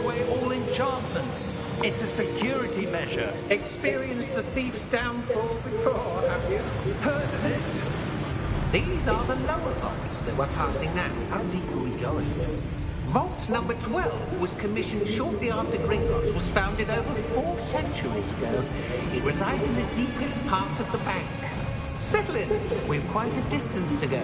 away all enchantments. It's a security measure. Experienced the thief's downfall before, have you? Heard of it? These are the lower vaults that we're passing now. How deep are we going? Vault number 12 was commissioned shortly after Gringotts was founded over 4 centuries ago. It resides in the deepest part of the bank. Settle in. We've quite a distance to go.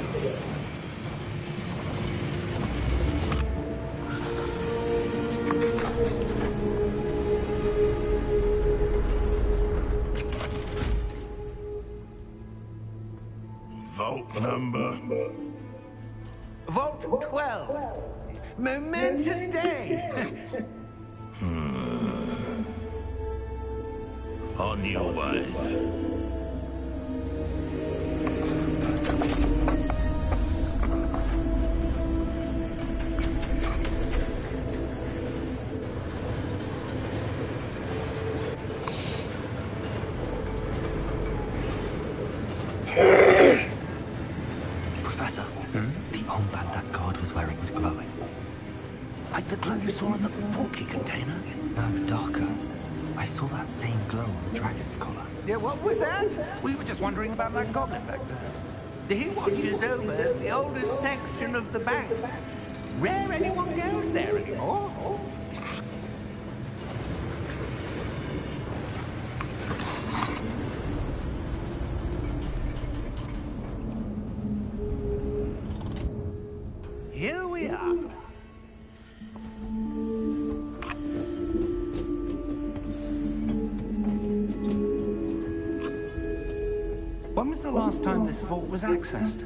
Vault number? Vault 12. Momentous day. On your way. Professor, the armband that guard was wearing was glowing. Like the glow you saw on the porky container? No, darker. I saw that same glow on the dragon's collar. Yeah, what was that? We were just wondering about that goblin back there. He watches over the oldest section of the bank. Rare anyone goes there anymore. Here we are. When was the last time this vault was accessed?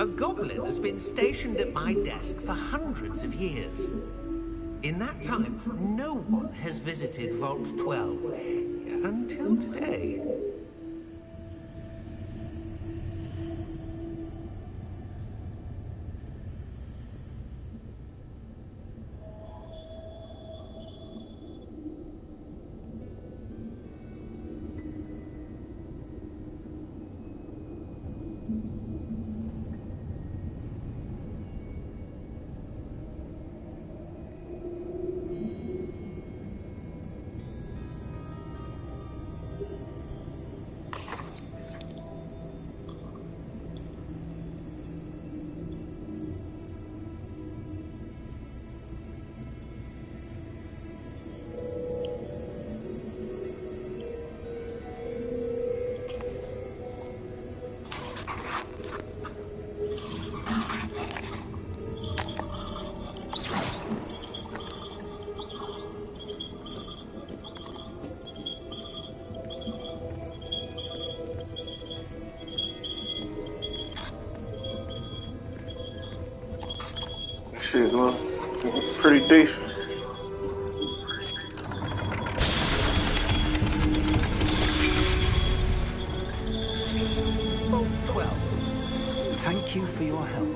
A goblin has been stationed at my desk for hundreds of years. In that time, no one has visited Vault 12 until today. Shit, look pretty decent. Vault 12. Thank you for your help.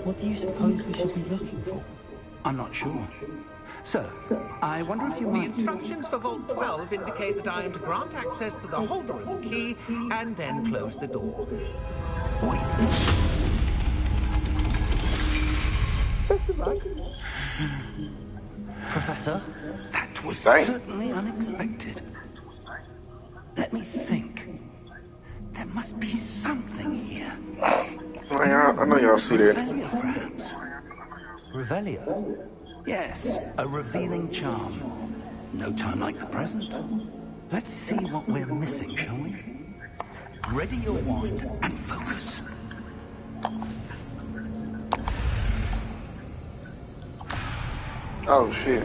What do you suppose we should be looking for? I'm not sure. Sir, I wonder if you The might... instructions for Vault 12 indicate that I am to grant access to the holder of the key and then close the door. Wait. Professor, that was certainly unexpected. Let me think. There must be something here. I know y'all see that. Revelio, perhaps. Revelio? Yes, a revealing charm. No time like the present. Let's see what we're missing, shall we? Ready your wand and focus. Oh shit.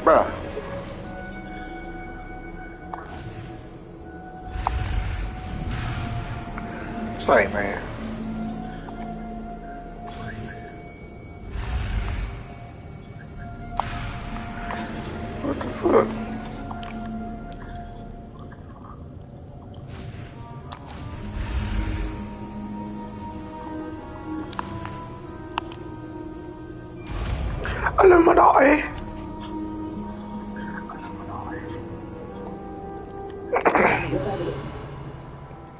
Bruh. It's like, man. What the fuck? Illuminati.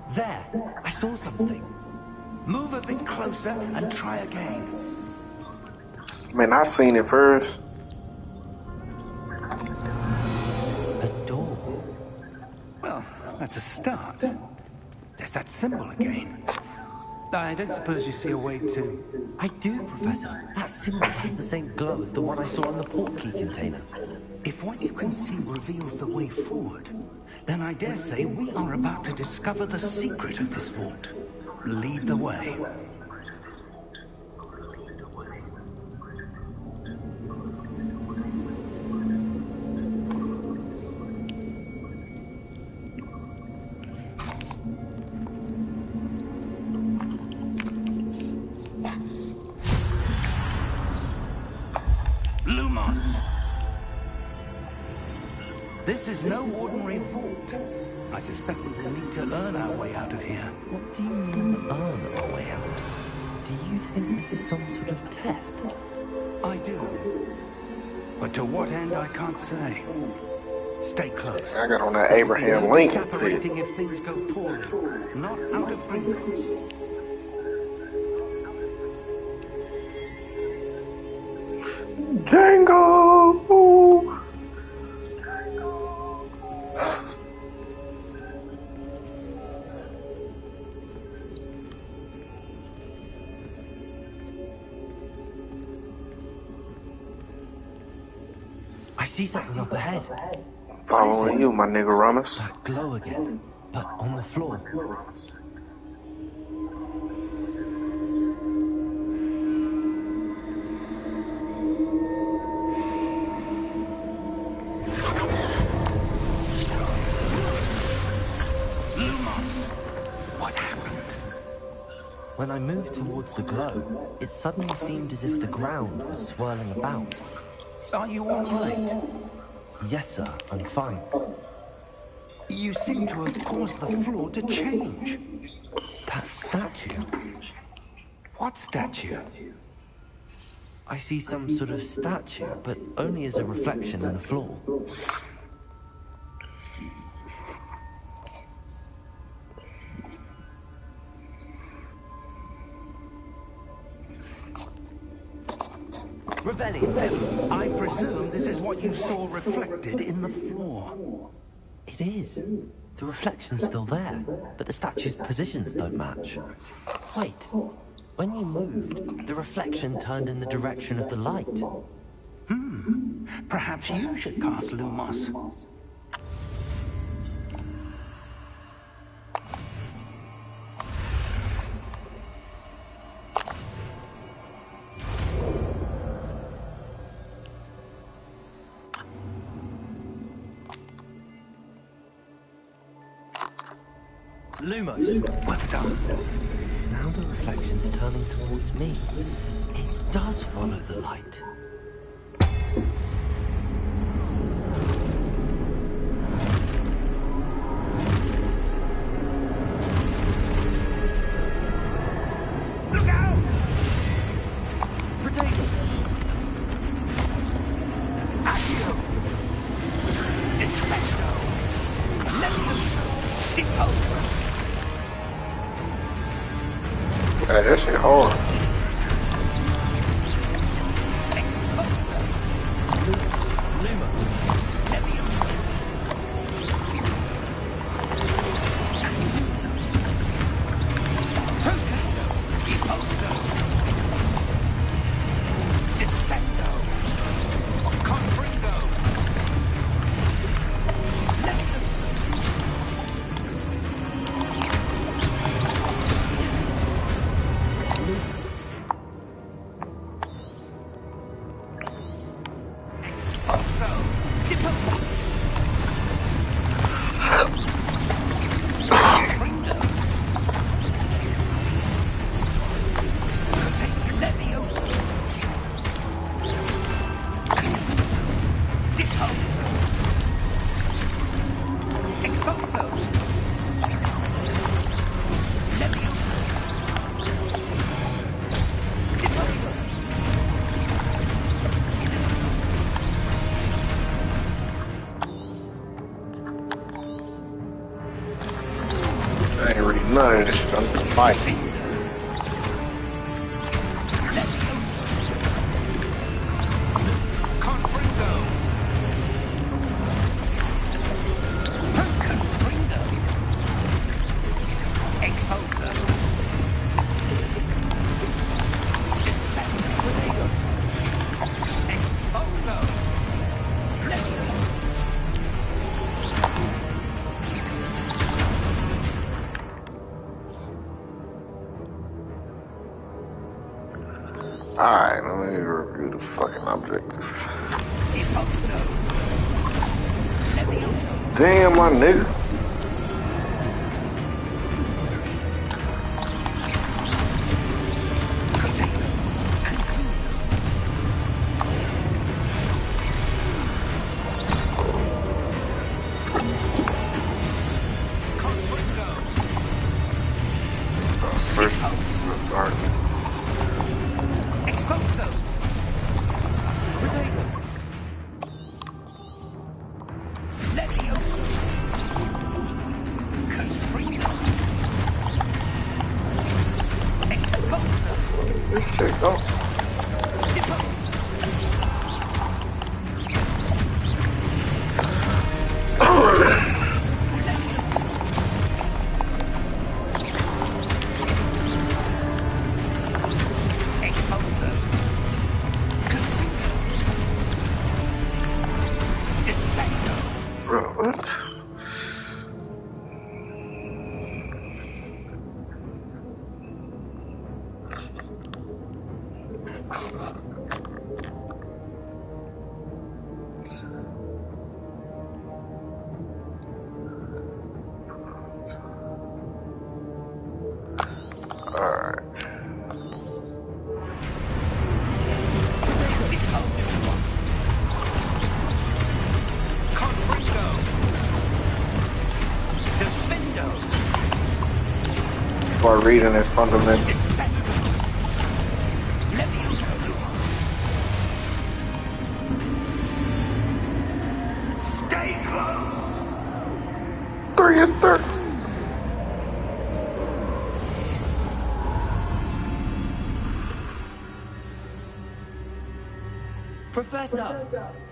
There, I saw something. Move a bit closer and try again. Man, I seen it first. A door. Well, that's a start. There's that symbol again. I don't suppose you see a way to... I do, Professor. That symbol has the same glow as the one I saw in the portkey container. If what you can see reveals the way forward, then I dare say we are about to discover the secret of this vault. Lead the way. Lumos! This is no ordinary vault. I suspect we will need to earn our way out of here. What do you mean, earn our way out? Do you think this is some sort of test? I do. But to what end, I can't say. Stay close. I got on that Abraham Lincoln fit. Separating if things go poorly. Not out of Gringotts. Django! I see something up ahead. Following you, my nigga Ramos. That glow again, but on the floor. What happened? When I moved towards the glow, it suddenly seemed as if the ground was swirling about. Are you all right? Yes, sir, I'm fine. You seem to have caused the floor to change. That statue. What statue? I see some sort of statue, but only as a reflection in the floor. Revelli, I presume this is what you saw reflected in the floor. It is. The reflection's still there, but the statue's positions don't match. Wait. When you moved, the reflection turned in the direction of the light. Perhaps you should cast Lumos. Lumos. Well done. Now the reflection's turning towards me. It does follow the light. Look out! Potato! Accio! Defecto! Levioso! Deposo! Hey, that shit hard. Exposa! Lumos! Levioso! Potato! Deposo! Descendo! Confringo! Levioso! I ain't reading none of this shit. I'm just fighting. Alright, let me review the fucking objective. Damn, my nigga. Reading is fundamental. Stay close. 3 is 30.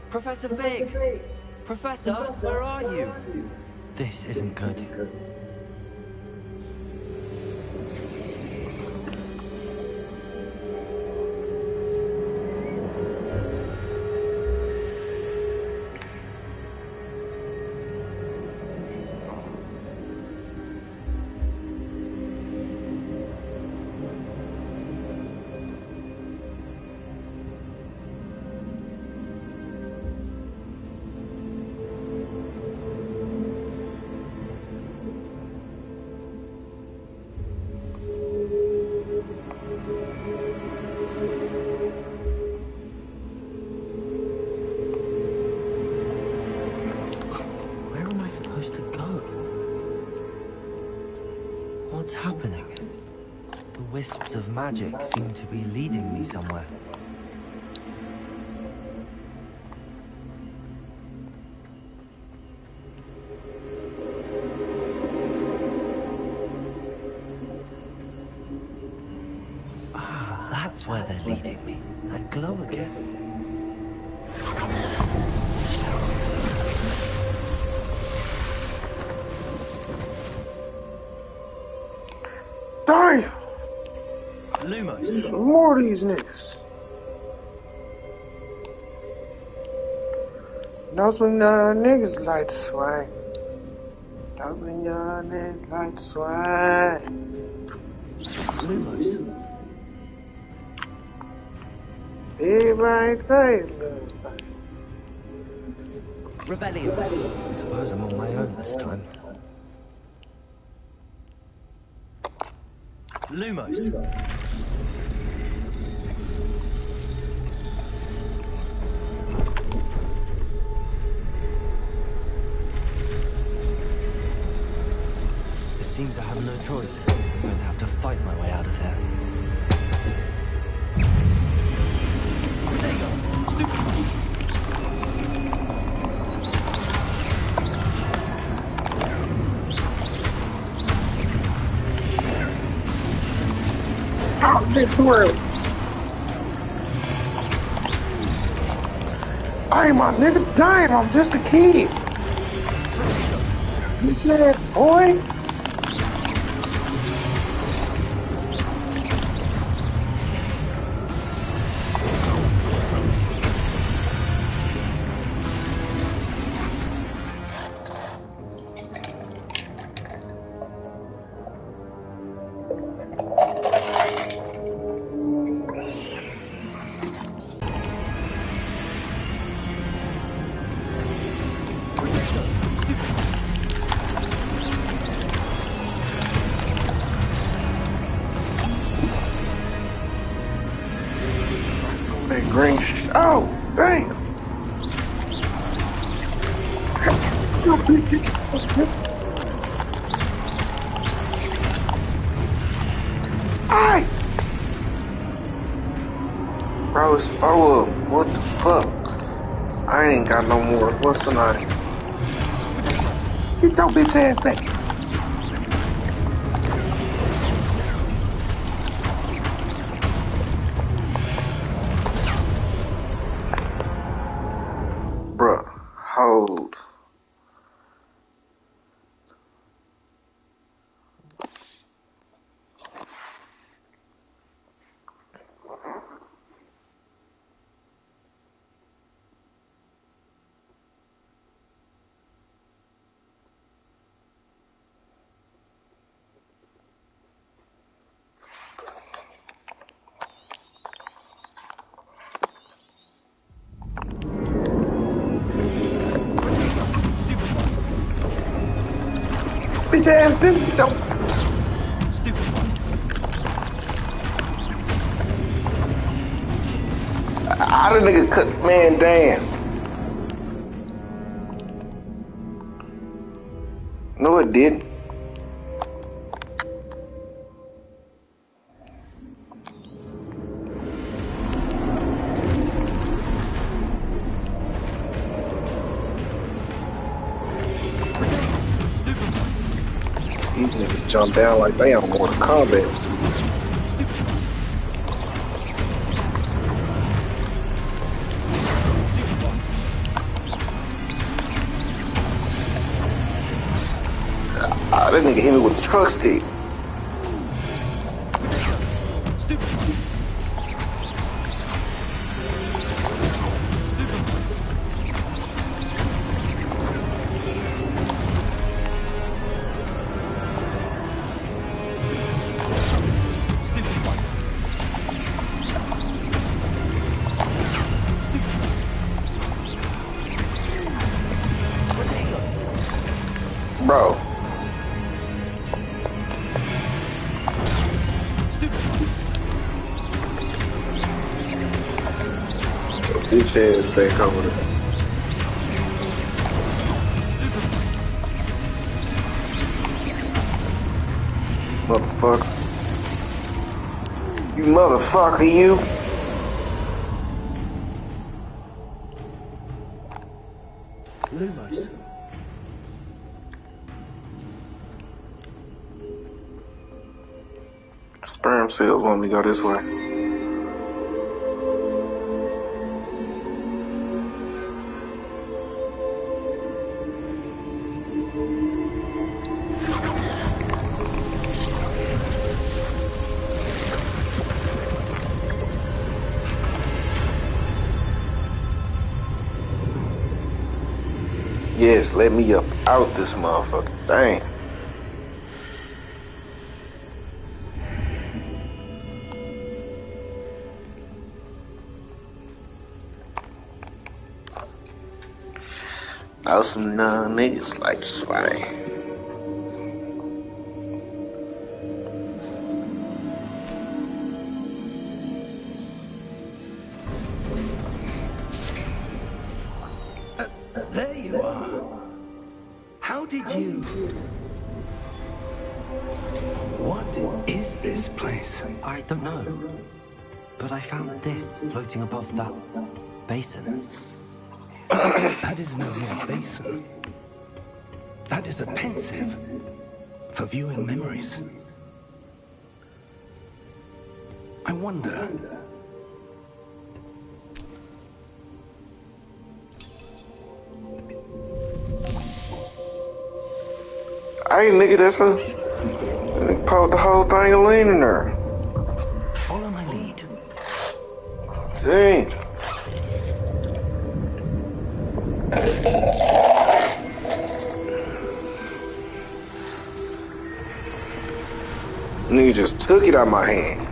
Professor Fig! Professor, where are you? This isn't good. What's happening? The wisps of magic seem to be leading me somewhere. Ah, that's where they're leading me. That glow again. Damn! Lumos. Some more of these niggas. Those when niggas like to swing. Those when young niggas like to swing. Lumos. Everybody say Rebellion. I suppose I'm on my own this time. Lumos. It seems I have no choice. I'm going to have to fight my way out of here. There you go. Stupid. Get to her. Hey, my nigga, damn, I'm just a kid. Bitch ass boy. That green oh, damn. Hey! Bro, it's 4 of them. What the fuck? I ain't got no more. What's the name? Get your bitch ass back. Bruh, hold. Bitch ass nigga, don't. How the nigga cut, man, damn. No, it didn't. These niggas jump down like they on Mortal Kombat. That nigga hit me with a truck stick. Bro. Bitch ass back over there. Motherfucker. You motherfucker, you. Lumos. Sperm cells want me to go this way. Yes, let me up out this motherfucker. Dang. Now some niggas like swine. There you are. How did you... What is this place? I don't know. But I found this floating above that basin. That is no more basin. That is a pensive for viewing memories. I wonder... Hey, nigga, that's a... They put the whole thing of lean in there. Follow my lead. Dang. Nigga just took it out of my hand.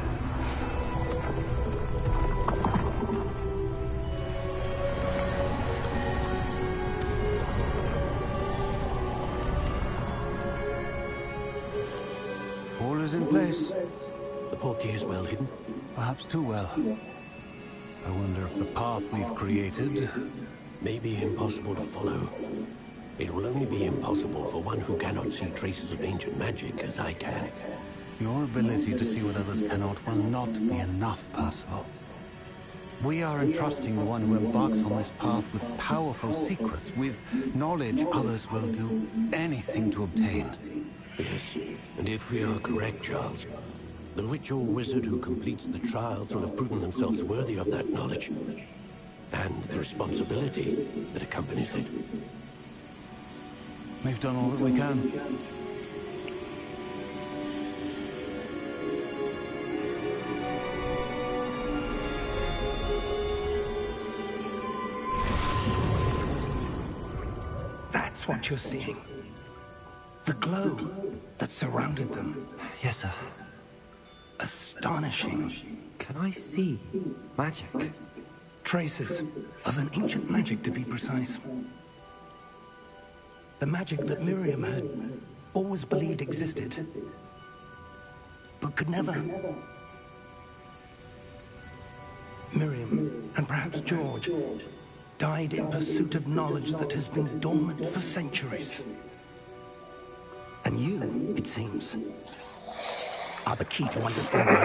All is in place. The portkey is well hidden. Perhaps too well. I wonder if the path we've created... May be impossible to follow. It will only be impossible for one who cannot see traces of ancient magic as I can. Your ability to see what others cannot will not be enough, Percival. We are entrusting the one who embarks on this path with powerful secrets, with knowledge others will do anything to obtain. Yes, and if we are correct, Charles, the witch or wizard who completes the trials will have proven themselves worthy of that knowledge, and the responsibility that accompanies it. We've done all that we can. That's what you're seeing. The glow that surrounded them. Yes, sir. Astonishing. Can I see magic? Traces of an ancient magic, to be precise. The magic that Miriam had always believed existed, but could never. Miriam, and perhaps George, died in pursuit of knowledge that has been dormant for centuries. And you, it seems, are the key to understanding.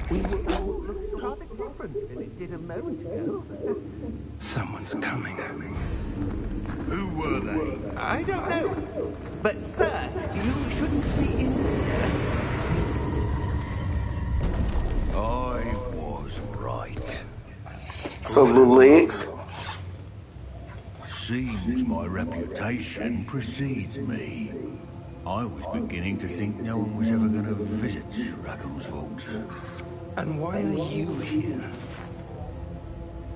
We were all looking rather different than it did a moment ago. Someone's coming. Who were they? I don't know. But, sir, you shouldn't be in here. I was right. So, little legs. Seems my reputation precedes me. I was beginning to think no one was ever going to visit Rackham's vault. And why are you here?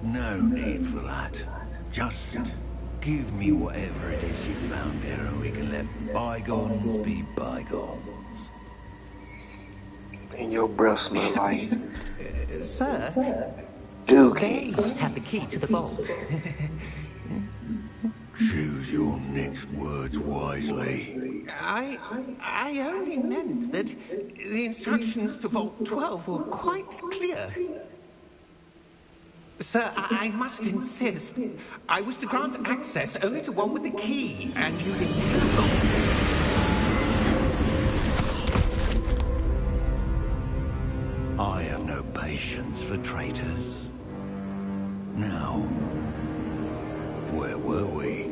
No need for that. Just give me whatever it is you found here and we can let bygones be bygones. And your breath smell like Sir, dookie. they have the key to the vault. Choose your next words wisely. I only meant that the instructions to Vault 12 were quite clear. Sir, I must insist. I was to grant access only to one with the key, and you didn't have one. I have no patience for traitors. Now, where were we?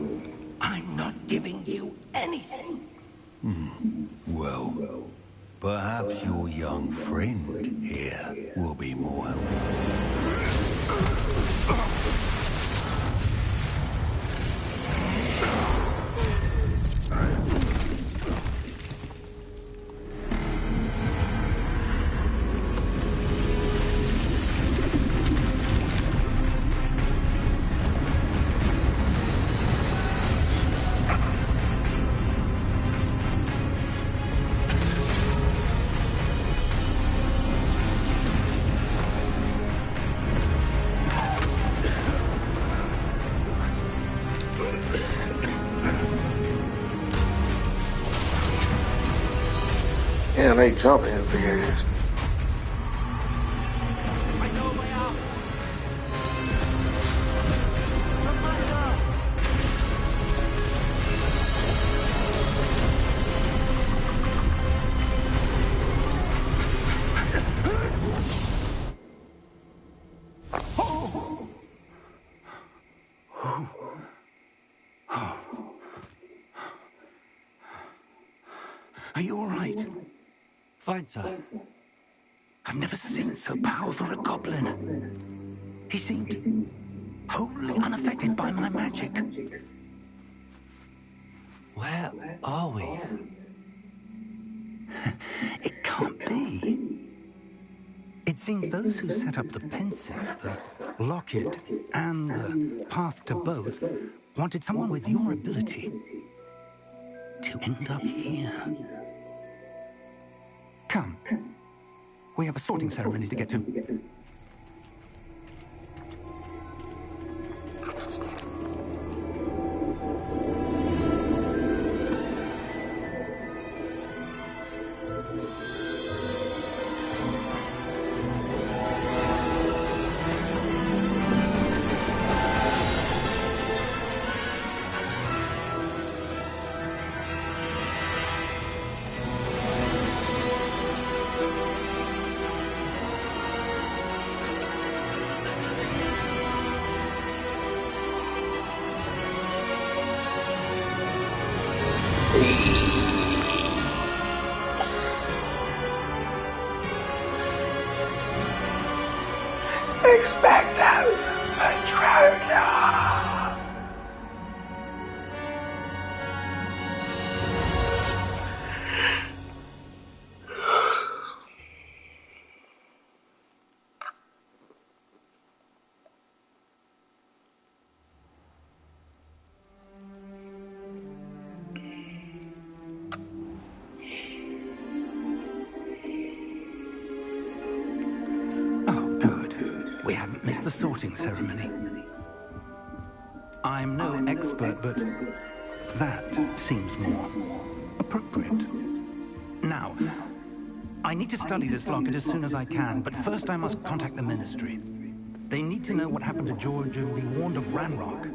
I'm not giving you anything. Well, perhaps your young friend here will be more helpful. Damn, they jumping his big ass. I know a way out. Are you all right? Fine, sir. I've never seen so powerful a goblin. He seemed wholly unaffected by my magic. Where are we? It can't be. It seems those who set up the pensive, the locket, and the path to both wanted someone with your ability to end up here. Come. We have a sorting ceremony to get to. Expecto Patronum. Oh, good. We haven't missed the sorting ceremony. I'm no expert, but that seems more appropriate. Now, I need to study this locket as soon as I can, but first I must contact the Ministry. They need to know what happened to George and be warned of Ranrock.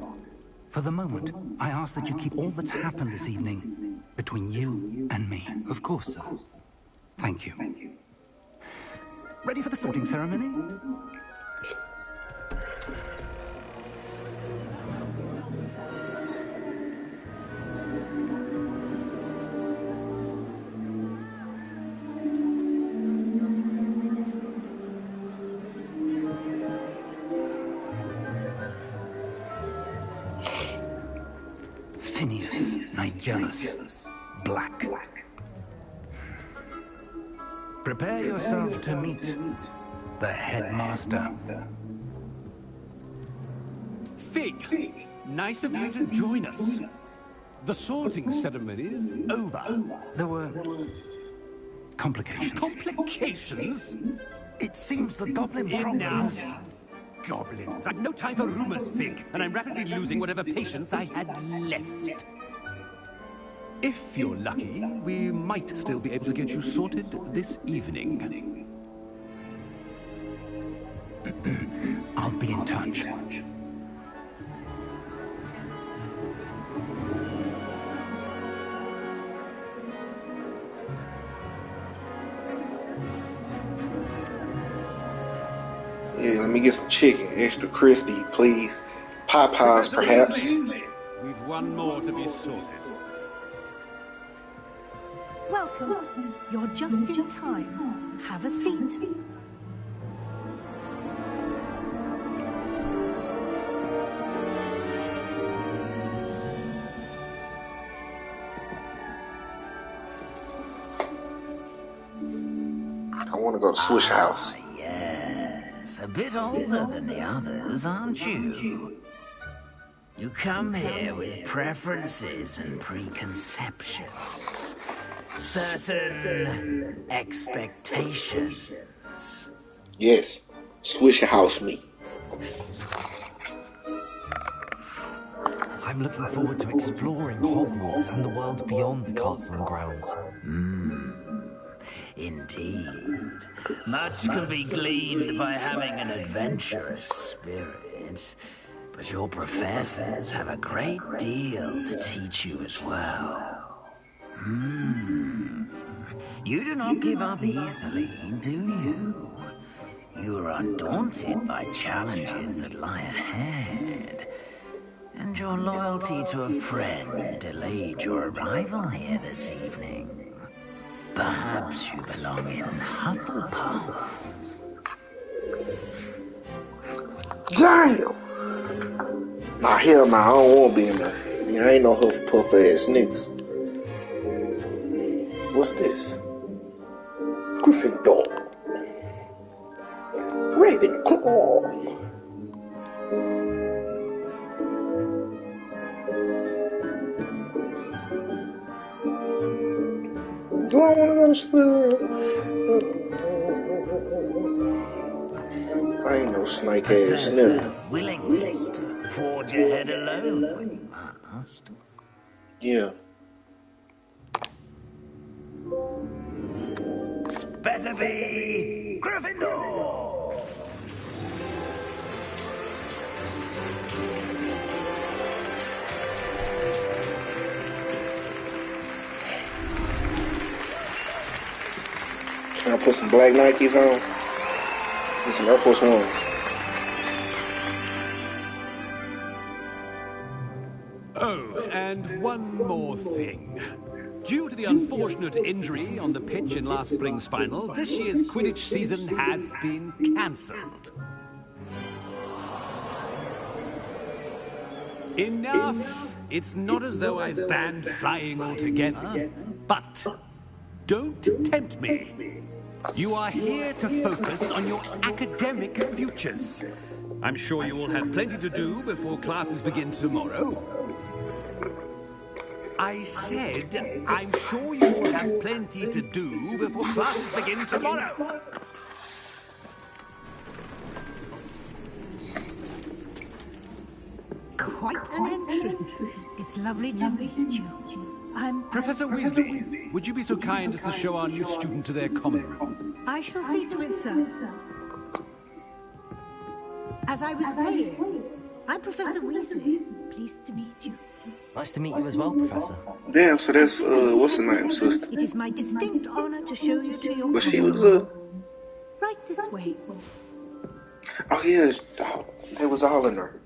For the moment, I ask that you keep all that's happened this evening between you and me. Of course, sir. Thank you. Ready for the sorting ceremony? Phineas, Nigellus, Black. Prepare yourself to meet the headmaster. Fig, nice of you to join us. The sorting ceremony's over. There were complications. Complications? It seems the goblin problem Enough. is... Goblins. I've no time for rumors, Fig, and I'm rapidly losing whatever patience I had left. If you're lucky, we might still be able to get you sorted this evening. I'll be in touch. Yeah, let me get some chicken, extra crispy, please. Popeyes, perhaps. We've one more to be sorted. Welcome. You're just in time. Have a seat. I want to go to Swish House. Yes, a bit older than the others, aren't you? You come here with preferences and preconceptions. Certain expectations. Yes, Swish House me. I'm looking forward to exploring Hogwarts and the world beyond the castle and grounds. Indeed. Much can be gleaned by having an adventurous spirit, but your professors have a great deal to teach you as well. You do not give up easily, do you? You are undaunted by challenges that lie ahead. And your loyalty to a friend delayed your arrival here this evening. Perhaps you belong in Hufflepuff. Damn! Nah, hell nah, I don't want to be in there. Yeah, I ain't no Hufflepuff ass niggas. What's this? Gryffindor. Ravenclaw. Do I want to go to Slytherin? I ain't no snake ass nigga. Willingness to forge ahead alone when you must. Yeah. Better be Gryffindor! Can I put some black Nikes on? And some Air Force Ones. Oh, and one more thing. Due to the unfortunate injury on the pitch in last spring's final, this year's Quidditch season has been cancelled. Enough! It's not as though I've banned flying altogether, but don't tempt me. You are here to focus on your academic futures. I'm sure you will have plenty to do before classes begin tomorrow. I said, I'm sure you will have plenty to do before classes begin tomorrow. Quite an entrance. It's lovely to meet you. I'm Professor Weasley, would you be so kind as to show our new student to their common room? I shall see to it, sir. As I was saying, I'm Professor Weasley. Pleased to meet you. Nice to meet you as well, Professor. Damn, so that's, what's her name, sister? It is my distinct honor to show you to your But she common was, room. Right this way. oh yeah, they was all in her.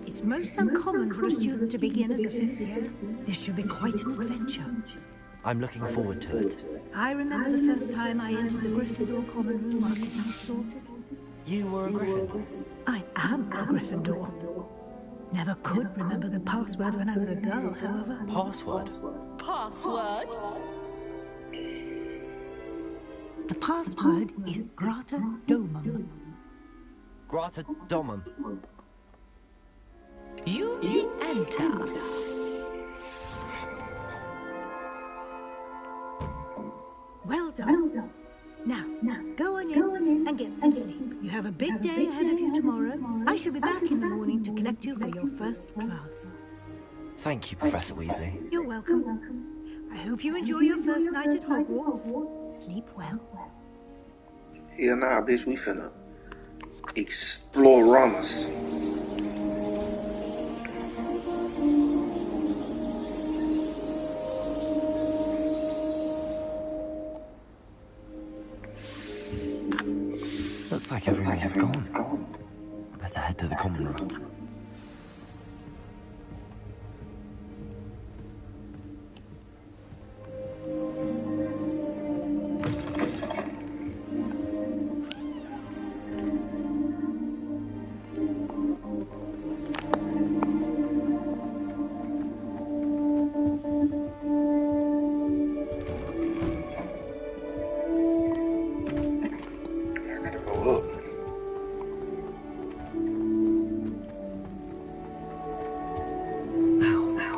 It's most uncommon for a student to begin as a fifth year. This should be quite an adventure. I'm looking forward to it. I remember the first time I entered the Gryffindor common room after being sorted. You were a Griffin. I am a Gryffindor. Never could remember the password when I was a girl, however. Password? Password? The password is Grata Domum. Grata Domum. You may enter. Well done. Now, go on in and get some sleep. You have a big day ahead of you tomorrow. I shall be back in the morning to collect you for your first class. Thank you, Professor Weasley. You're welcome. I hope you enjoy your first night at Hogwarts. Sleep well. Hell nah, bitch, we finna explore Ramas. Looks like everyone has gone. Better head to the common room.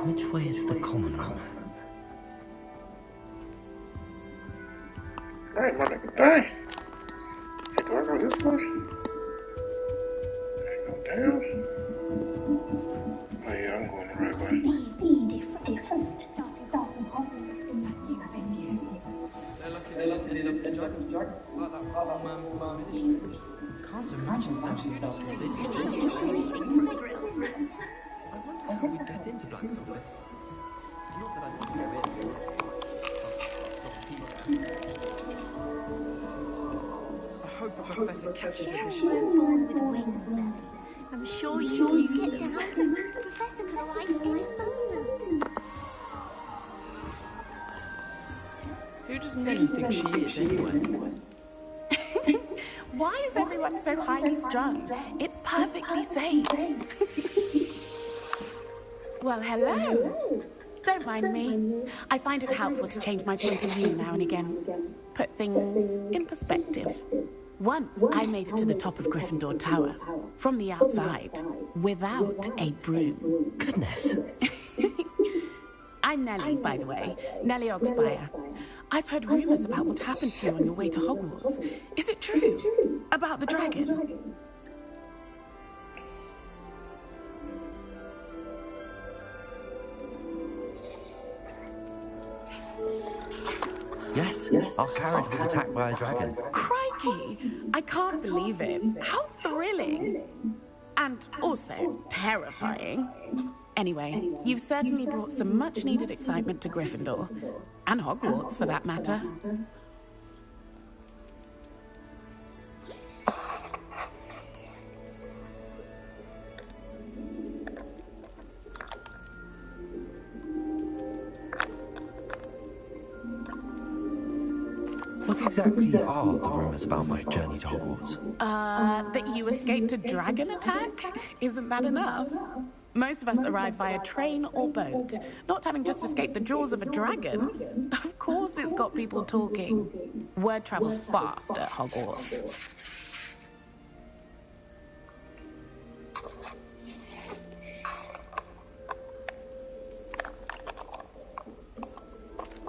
Which way is the common room? Alright, my nigga, dang. Hey, do I go this way? Go down? Oh yeah, I'm going the right way. Can't imagine statues without this. I wonder how we get into Black's office. Not that I want to go in. I hope the professor catches it this year. With wings, Belly. I'm sure you will get down. The professor could arrive any moment. Who does Nellie think she is, anyway? Why is everyone so highly strung? It's perfectly safe. Well, hello. Don't mind me. I find it helpful to change my point of view now and again. Put things in perspective. Once I made it to the top of Gryffindor Tower, from the outside, without a broom. Goodness. I'm Nellie, by the way. Nellie Ogspire. I've heard rumours about what happened to you on your way to Hogwarts. Is it true? About the dragon? Yes, our carriage was attacked by a dragon. Crikey! I can't believe it. How thrilling! And also terrifying. Anyway, you've certainly brought some much-needed excitement to Gryffindor. And Hogwarts, for that matter. What exactly are the rumours about my journey to Hogwarts? That you escaped a dragon attack? Isn't that enough? Most of us arrive via train or boat. Not having just escaped the jaws of a dragon. Of course it's got people talking. Word travels fast at Hogwarts.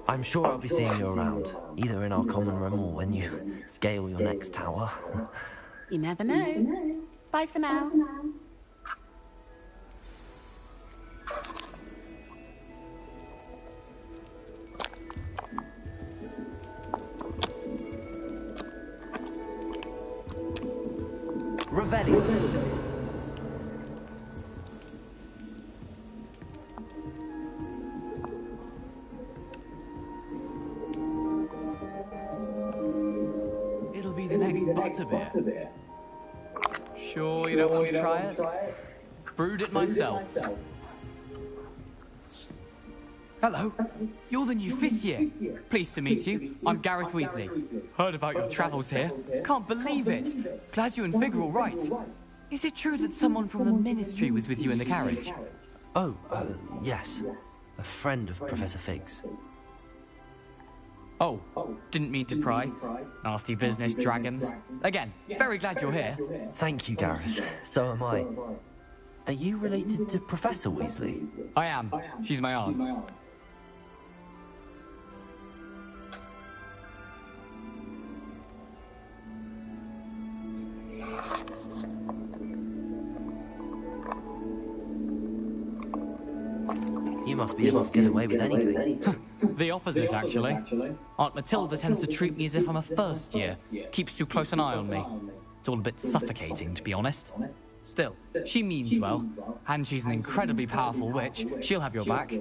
I'm sure I'll be seeing you around, either in our common room or when you scale your next tower. You never know. Bye for now. Revelio. The next butterbeer. Sure you don't want to try it? Brewed it myself. Hello, you're the new 5th year. Pleased to meet you. I'm Gareth Weasley. Heard about your travels here. Can't believe it. Glad you and Fig are all right. Is it true that someone from the Ministry was with you in the carriage? Oh, yes. A friend of Professor Fig's. Oh, didn't mean to pry. Nasty business, dragons. Again, very glad you're here. Thank you, Gareth. So am I. Are you related to Professor Weasley? I am. She's my aunt. You must be able to get away with anything. The opposite, actually. Aunt Matilda tends to treat me as if I'm a first year. Keeps too close an eye on me. It's all a bit suffocating, to be honest. Still, she means well, and she's an incredibly powerful witch. She'll have your back.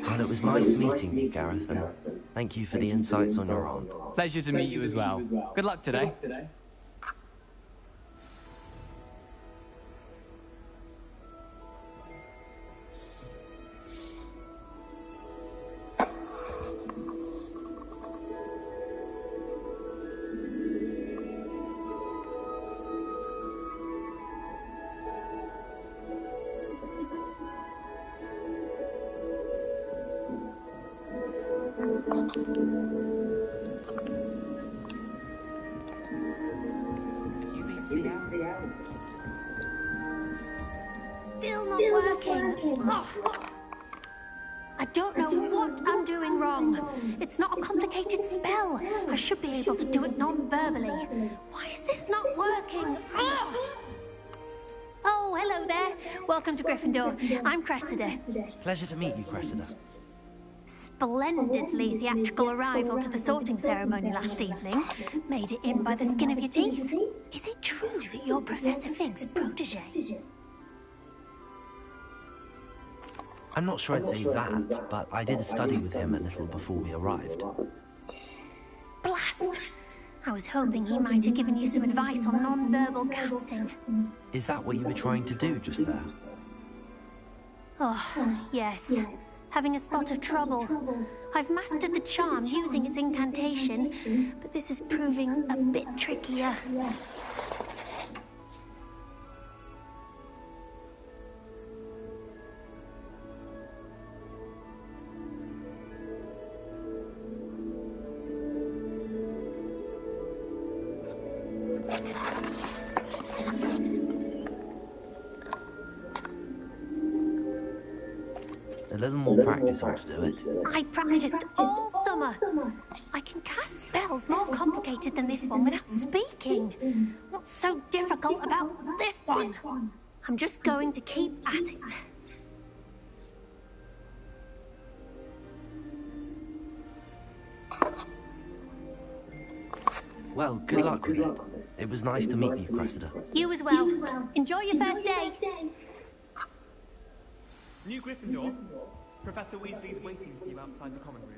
Well, it was nice meeting you, Gareth, and thank you for the insights on your aunt. Pleasure to meet you as well. Good luck today. Still not working. Oh. I don't know what I'm doing wrong. It's not a complicated spell. I should be able to do it non-verbally. Why is this not working? Oh, hello there. Welcome to Gryffindor. I'm Cressida. Pleasure to meet you, Cressida. splendidly theatrical arrival to the sorting ceremony last evening. Made it in by the skin of your teeth. Is it true that you're Professor Fig's protege? I'm not sure I'd say that, but I did study with him a little before we arrived. Blast! I was hoping he might have given you some advice on non-verbal casting. Is that what you were trying to do just there? Oh, yes. Having a spot of trouble. I've mastered the charm using its incantation, but this is proving a bit trickier. A little more practice ought to do it. I practiced all summer. I can cast spells more complicated than this one without speaking. What's so difficult about this one? I'm just going to keep at it. Well, good luck with it. It was nice to meet you, Cressida. You as well. Enjoy your first day. New Gryffindor. Professor Weasley's waiting for you outside the common room.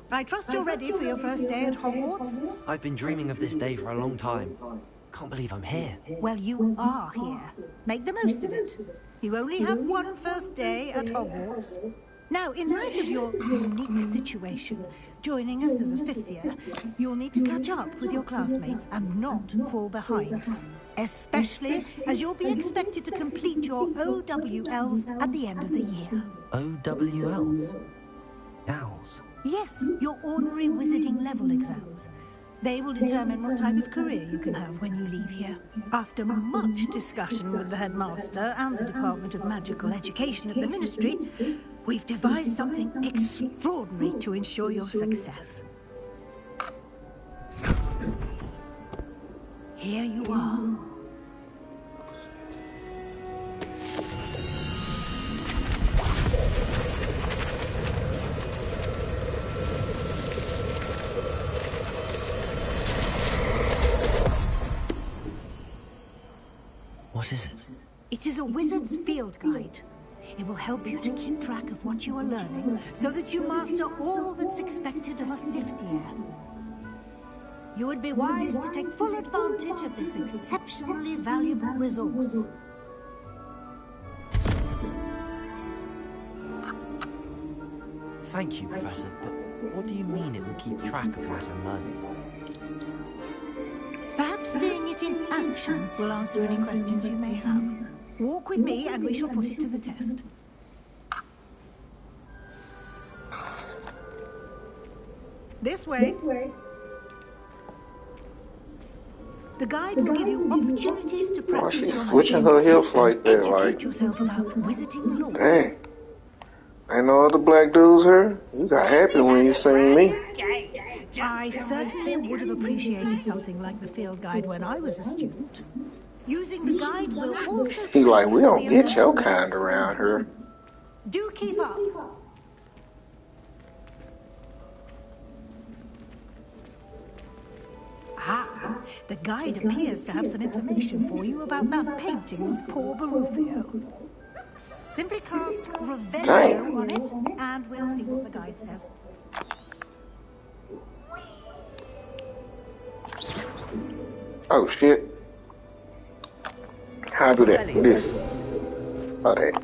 I trust you're ready for your first day at Hogwarts? I've been dreaming of this day for a long time. Can't believe I'm here. Well, you are here. Make the most of it. You only have one first day at Hogwarts. Now, in light of your unique situation, joining us as a fifth year, you'll need to catch up with your classmates and not fall behind. Especially as you'll be expected to complete your OWLs at the end of the year. OWLs? Owls? Yes, your ordinary wizarding level exams. They will determine what type of career you can have when you leave here. After much discussion with the headmaster and the Department of Magical Education at the Ministry, we've devised something extraordinary to ensure your success. Here you are. What is it? It is a wizard's field guide. It will help you to keep track of what you are learning so that you master all that's expected of a fifth year. You would be wise to take full advantage of this exceptionally valuable resource. Thank you, Professor, but what do you mean it will keep track of what I'm learning? Perhaps seeing it in action will answer any questions you may have. Walk with me and we shall put it to the test. This way. The guide will give you opportunities to practice. Oh, she's switching her hips like that, like. Yourself about wizarding lore. Dang. Ain't no other black dudes here? You got happy when you seen me. I certainly would have appreciated something like the field guide when I was a student. Using the guide will also... He like, we don't get your kind around here. Do keep up. Ah, the guide appears to have some information for you about that painting of poor Barufio. Simply cast Revelio on it, and we'll see what the guide says. Oh, shit. How I do that? This. Oh, that.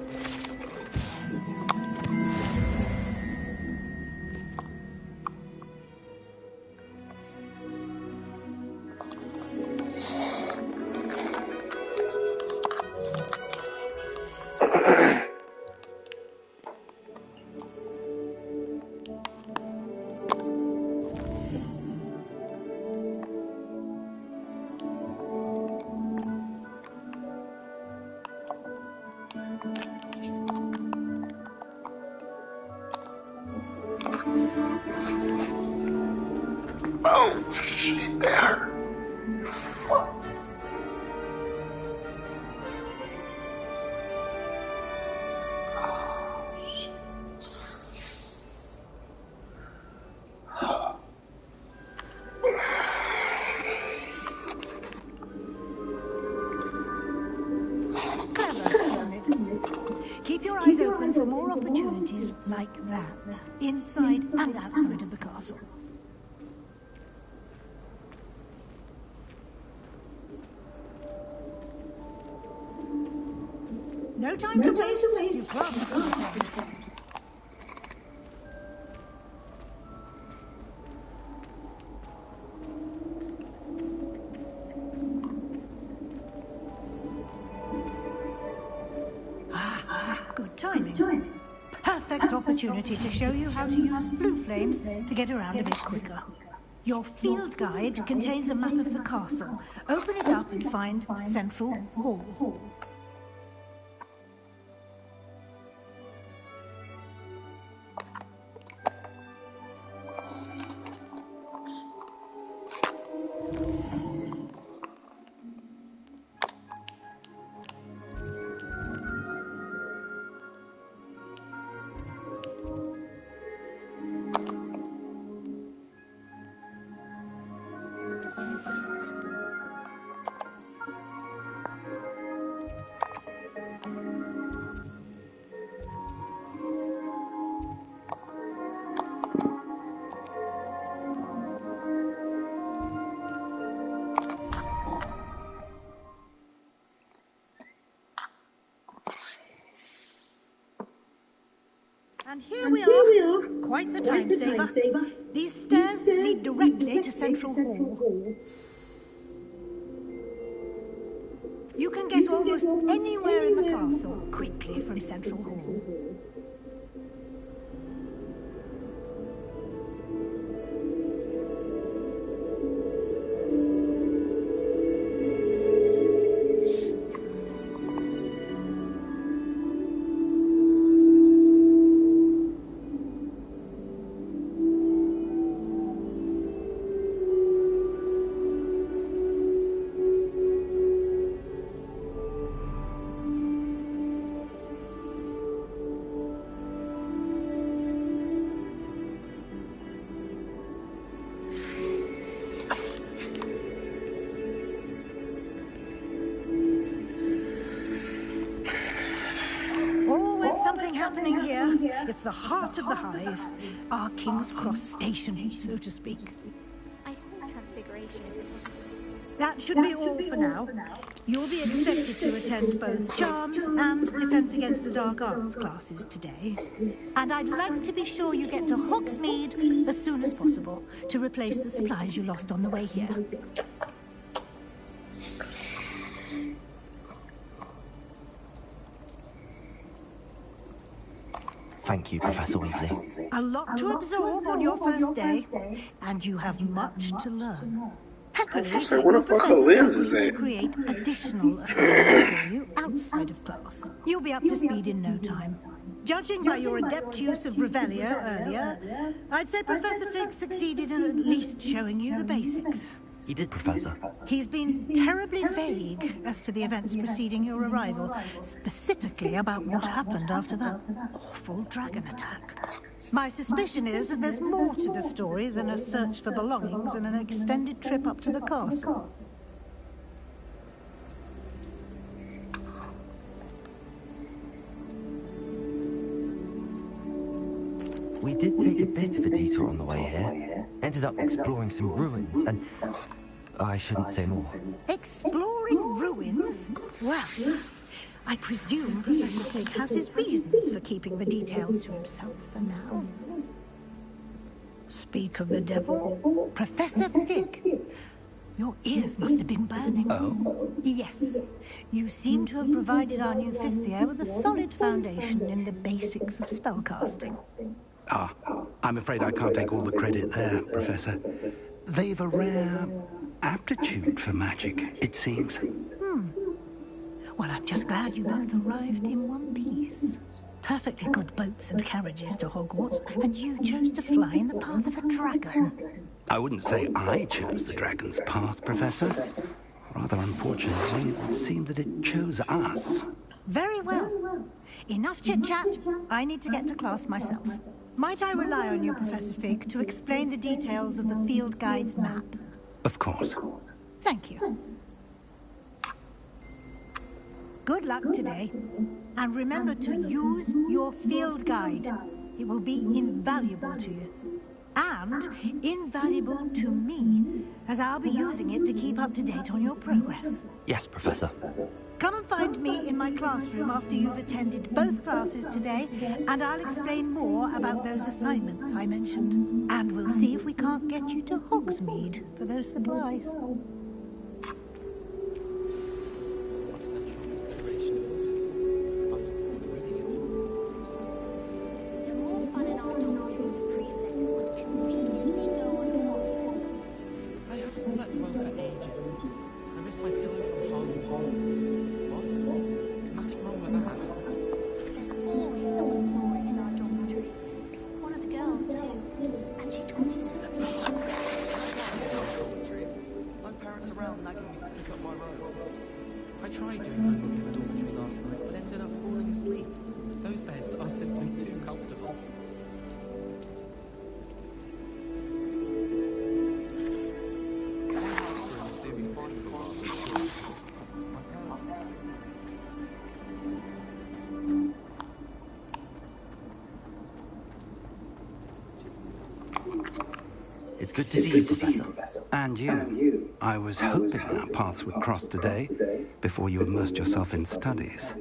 Oh, shit, that hurt. Keep your eyes open for more opportunities like that, inside and outside of the castle. No time to waste. Your class is on. Good timing. Perfect opportunity to show you how to use blue flames to get around a bit quicker. Your field guide contains a map of the castle. Open it up and find Central Hall. And here we are. Quite the time saver. These stairs lead directly to Central Hall. You can get almost anywhere in the castle quickly from Central Hall. Happening here. It's the heart of the hive. Our King's Cross station, so to speak. I hope Transfiguration is... That should be all for now. You'll be expected to attend both Charms and Defense Against the Dark Arts classes today. And I'd like to be sure you get to Hogsmeade as soon as possible to replace the supplies you lost on the way here. Thank you, Professor Weasley. A lot to absorb on your first day, and you have much to learn. Happily, where the fuck her lens is to at? create additional assignments for you outside of class. You'll be up to speed in no time. Judging by your adept use of Revelio earlier, I'd say Professor Fig succeeded in at least showing you the basics. He did, Professor. He's been terribly vague as to the events preceding your arrival, specifically about what happened after that awful dragon attack. My suspicion is that there's more to the story than a search for belongings and an extended trip up to the castle. We did take a bit of a detour on the way here. Ended up exploring some ruins and... I shouldn't say more. Exploring ruins? Well, I presume Professor Fig has his reasons for keeping the details to himself for now. Speak of the devil, Professor Fig. Your ears must have been burning. Oh? Yes. You seem to have provided our new fifth year with a solid foundation in the basics of spellcasting. Ah, I'm afraid I can't take all the credit there, Professor. They've a rare aptitude for magic, it seems. Well, I'm just glad you both arrived in one piece. perfectly good boats and carriages to Hogwarts, and you chose to fly in the path of a dragon. I wouldn't say I chose the dragon's path, Professor. Rather unfortunately, it would seem that it chose us. Very well. Enough chit-chat. I need to get to class myself. Might I rely on you, Professor Fig, to explain the details of the field guide's map? Of course. Thank you. Good luck today. And remember to use your field guide. It will be invaluable to you. And invaluable to me, as I'll be using it to keep up to date on your progress. Yes, Professor. Come and find me in my classroom after you've attended both classes today, and I'll explain more about those assignments I mentioned. And we'll see if we can't get you to Hogsmeade for those supplies. It's good to see you, Professor. And you. I was hoping our paths would cross today, before you immersed yourself in studies.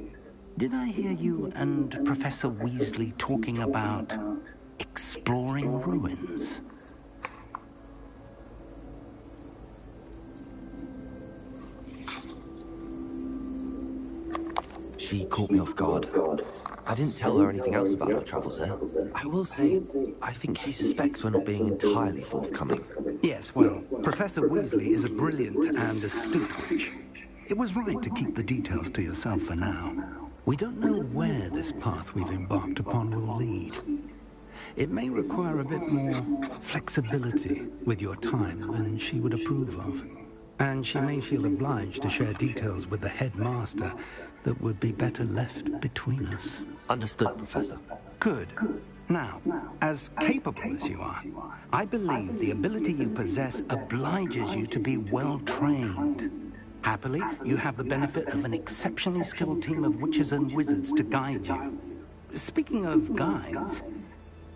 Did I hear you and Professor Weasley talking about exploring ruins? She caught me off guard. I didn't tell her anything else about our travels here. I will say, I think she suspects we're not being entirely forthcoming. Yes, well, Professor Weasley is a brilliant and astute witch. It was right to keep the details to yourself for now. We don't know where this path we've embarked upon will lead. It may require a bit more flexibility with your time than she would approve of. And she may feel obliged to share details with the headmaster that would be better left between us. Understood, Professor. Good. Now, as capable as you are, I believe the ability you possess obliges you to be well-trained. Happily, you have the benefit of an exceptionally skilled team of witches and wizards to guide you. Speaking of guides,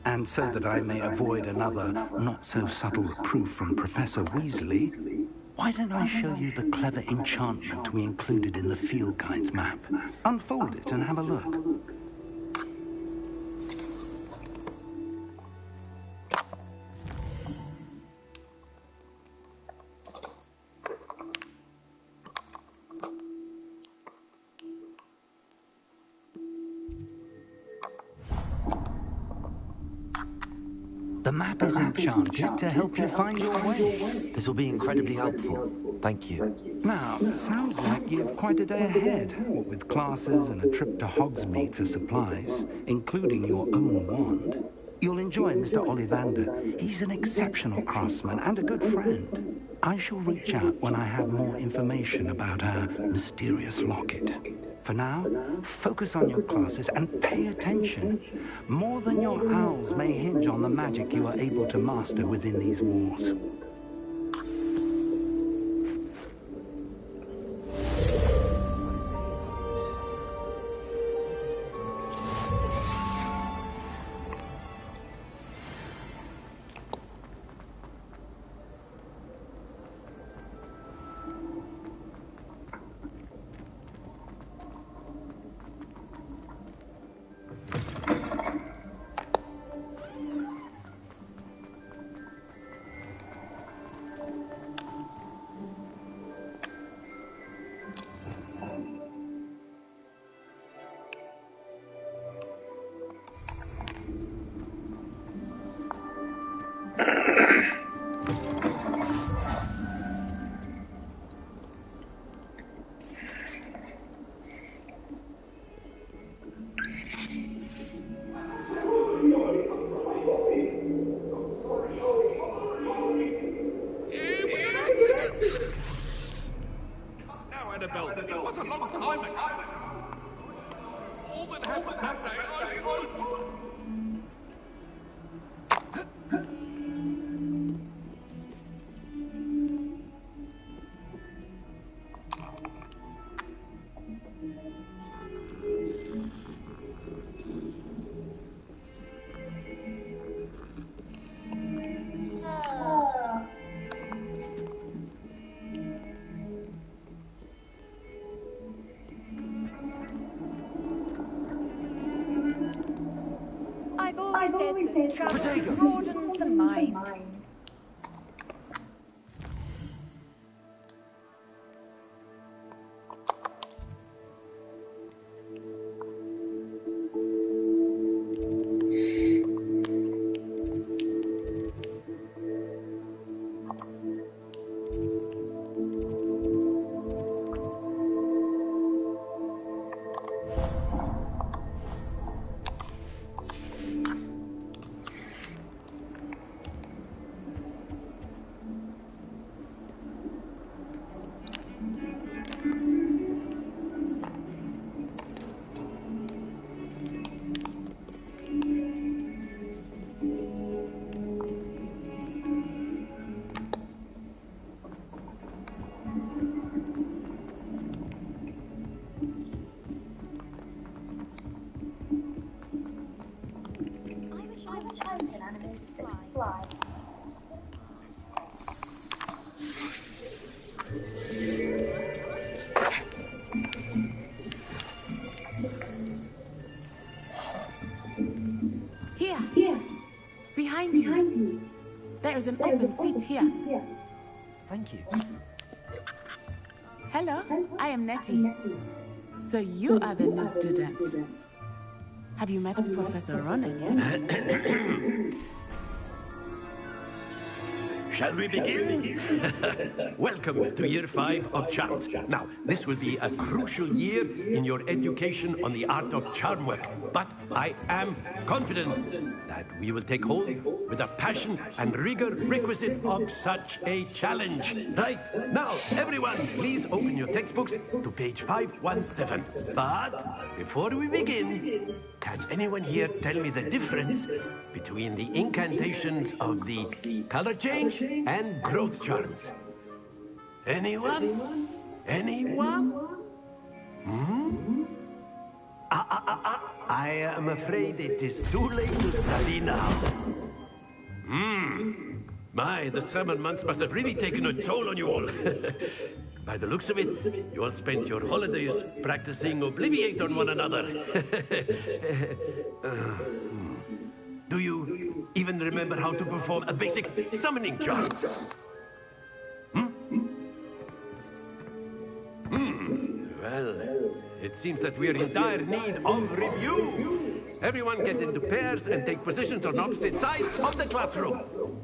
and so that I may avoid another not-so-subtle reproof from Professor Weasley, why don't I show you the clever enchantment we included in the field guide's map? Unfold it and have a look. The map is enchanted to help you find your way. This will be incredibly helpful. Thank you. Now, sounds like you've quite a day ahead, what with classes and a trip to Hogsmeade for supplies, including your own wand. You'll enjoy Mr. Ollivander. He's an exceptional craftsman and a good friend. I shall reach out when I have more information about our mysterious locket. For now, focus on your classes and pay attention. More than your owls may hinge on the magic you are able to master within these walls. long time ago. All that happened that day, I won't. I've always said that travel broadens the mind. Here. Behind you. There is an open seat here. Thank you. Hello, I am Nettie. So you are the new student. Have you met Professor Ronan yet? Shall we begin? Welcome to Year 5 of Charms. Now, this will be a crucial year in your education on the art of charm work. But I am confident that we will take hold with the passion and rigor requisite of such a challenge. Right, now, everyone, please open your textbooks to page 517. But before we begin, can anyone here tell me the difference between the incantations of the color change and growth charms? Anyone? Anyone? I am afraid it is too late to study now. My, the summer months must have really taken a toll on you all. By the looks of it, you all spent your holidays practicing Obliviate on one another. Do you even remember how to perform a basic summoning charm? Well, it seems that we're in dire need of review. Everyone get into pairs and take positions on opposite sides of the classroom.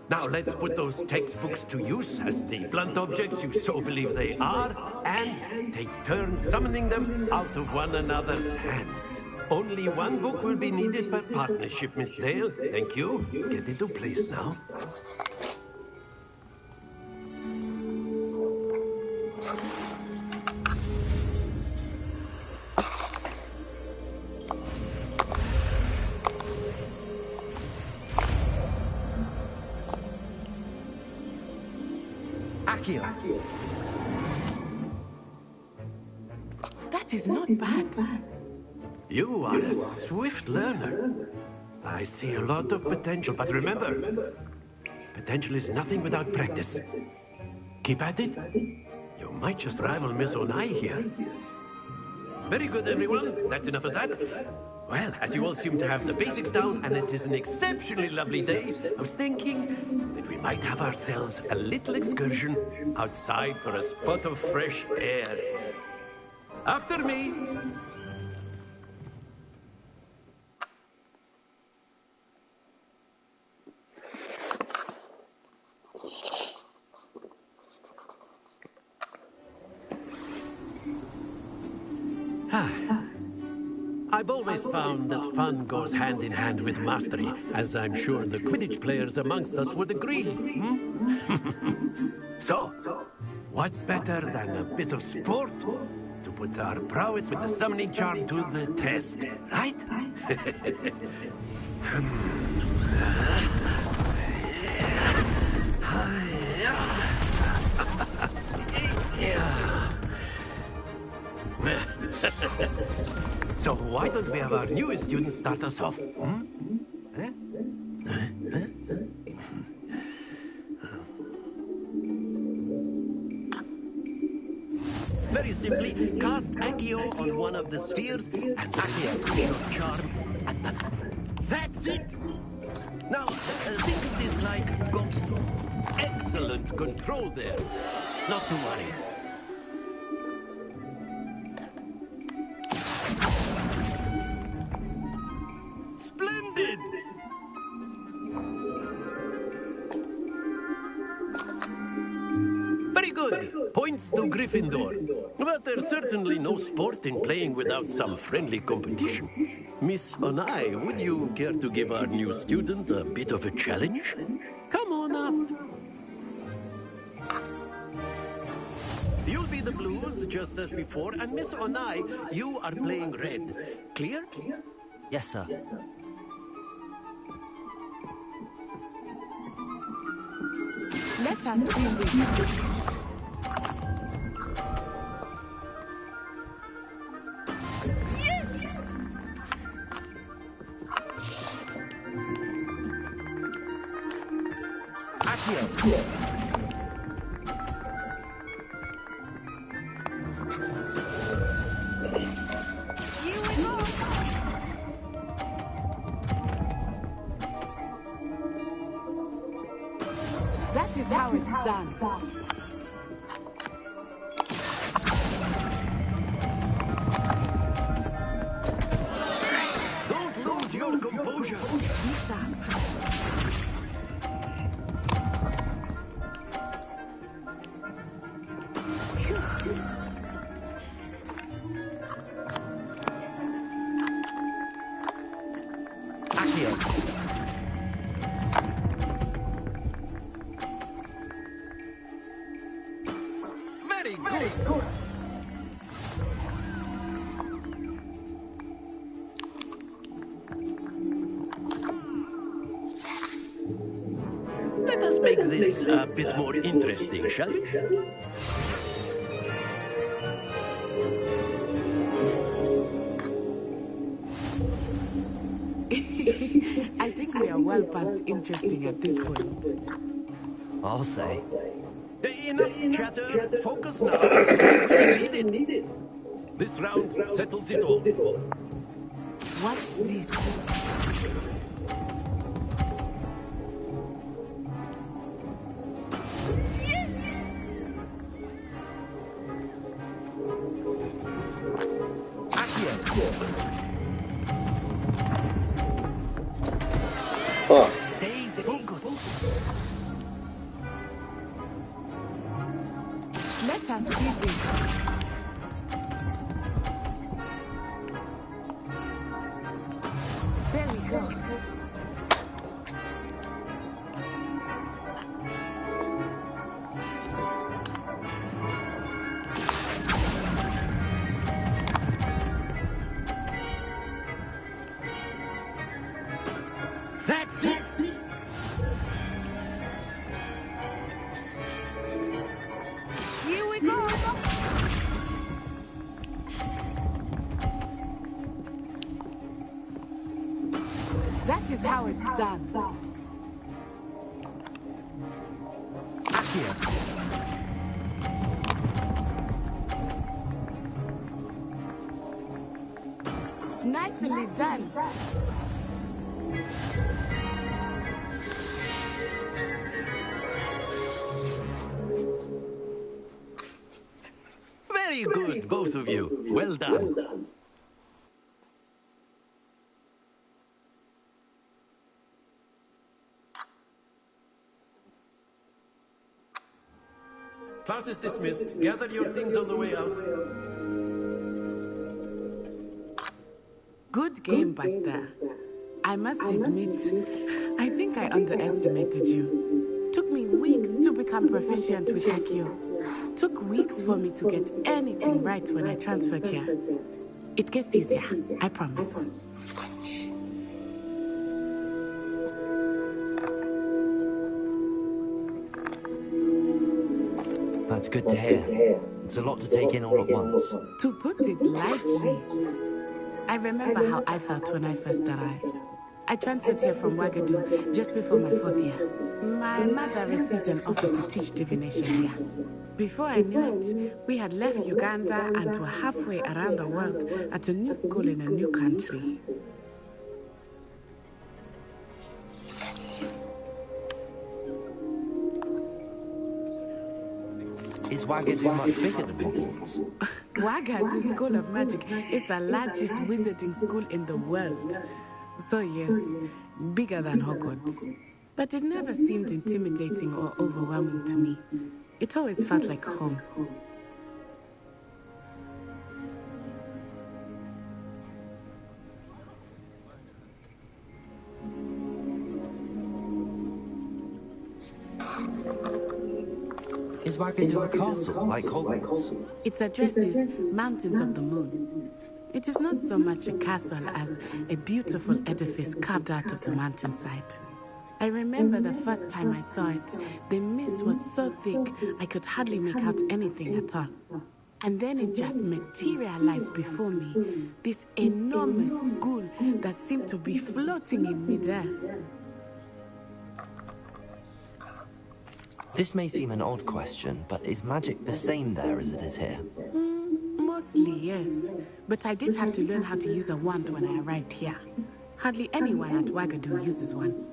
Now let's put those textbooks to use as the blunt objects you so believe they are, and take turns summoning them out of one another's hands. Only one book will be needed per partnership, Miss Dale. Thank you. Get into place now. Akio. That is not bad. You are a swift learner. I see a lot of potential, but remember, potential is nothing without practice. Keep at it. You might just rival Miss Onai here. Very good, everyone. That's enough of that. Well, as you all seem to have the basics down, and it is an exceptionally lovely day, I was thinking that we might have ourselves a little excursion outside for a spot of fresh air. After me. I've always found that fun goes hand in hand with mastery, as I'm sure the Quidditch players amongst us would agree. So, what better than a bit of sport to put our prowess with the summoning charm to the test, right? So why don't we have our newest student start us off? Very simply, cast Accio on one of the spheres and Accio your charm at that. That's it! Now, think of this like gobstone. Excellent control there. Not to worry. Splendid! Very good. Points to Gryffindor. But there's certainly no sport in playing without some friendly competition. Miss Onai, would you care to give our new student a bit of a challenge? Come on up. You'll be the blues, just as before, and Miss Onai, you are playing red. Clear? Yes, sir. Let us see this. That is how it's done. Don't lose your composure. Lisa. Very good. Let us make this a bit more interesting, shall we? I think we are well past interesting at this point. I'll say. Enough chatter. Focus now. We need it. This round settles it all. Watch this. Fuck. Stay focused. Let us see this. There we go. That's it. Here we go. That is how it's done. Nicely done. Very good, both of you. Well done. Class is dismissed. Gather your things on the way out. Good game back there. I must admit, I think I underestimated you. Took me weeks to become proficient with Accio. Took weeks for me to get anything right when I transferred here. It gets easier, I promise. That's good to hear. It's a lot to take in all at once. To put it lightly, I remember how I felt when I first arrived. I transferred here from Ouagadougou just before my 4th year. My mother received an offer to teach divination here. Before I knew it, we had left Uganda and were halfway around the world at a new school in a new country. Is Ouagadougou much bigger than Hogwarts? Ouagadougou School of Magic is the largest wizarding school in the world. So yes, bigger than Hogwarts. But it never seemed intimidating or overwhelming to me. It always felt like home. Is Ouagadougou a castle, like Hogwarts? Its address is Mountains of the Moon. It is not so much a castle as a beautiful edifice carved out of the mountainside. I remember the first time I saw it, the mist was so thick I could hardly make out anything at all. And then it just materialized before me, this enormous school that seemed to be floating in midair. This may seem an odd question, but is magic the same there as it is here? Mostly, yes. But I did have to learn how to use a wand when I arrived here. Hardly anyone at Ouagadougou uses one.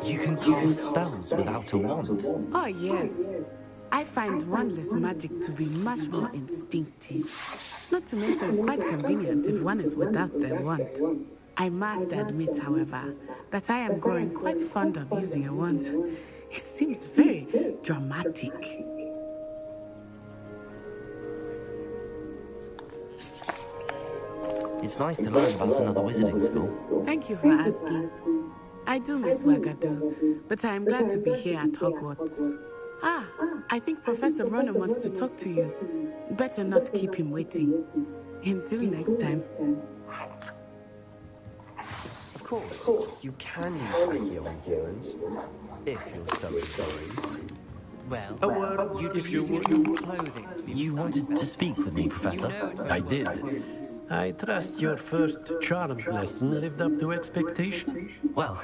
You can cast spells without a wand. Oh, yes. I find wandless magic to be much more instinctive. Not to mention quite convenient if one is without their wand. I must admit, however, that I am growing quite fond of using a wand. It seems very dramatic. It's nice to learn about another wizarding school. Thank you for asking. I do miss Ouagadougou, but I am glad to be here at Hogwarts. Ah, I think Professor Ronan wants to talk to you. Better not keep him waiting. Until next time. Of course, you can use Accio on humans, if you're so inclined. Well, A word, you'd if you using would. your clothing to be You wanted to speak with me, Professor? I did. I trust your first charms lesson lived up to expectation. Well,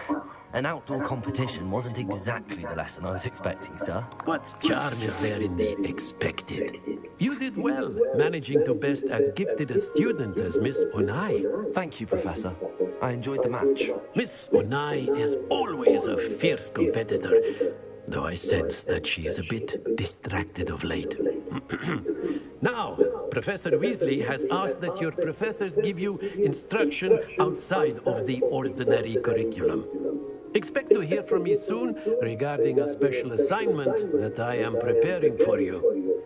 an outdoor competition wasn't exactly the lesson I was expecting, sir. What charm is there in the expected? You did well, managing to best as gifted a student as Miss Onai. Thank you, Professor. I enjoyed the match. Miss Onai is always a fierce competitor, though I sense that she is a bit distracted of late. Now, Professor Weasley has asked that your professors give you instruction outside of the ordinary curriculum. Expect to hear from me soon regarding a special assignment that I am preparing for you.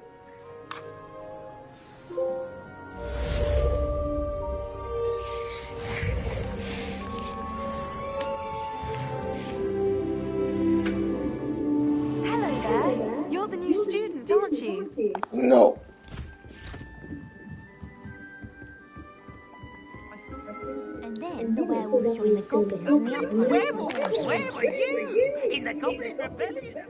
Hello there. You're the new student, aren't you? No. And then the werewolves join the goblins in the upper. Werewolves, where were you? In the Goblin Rebellion.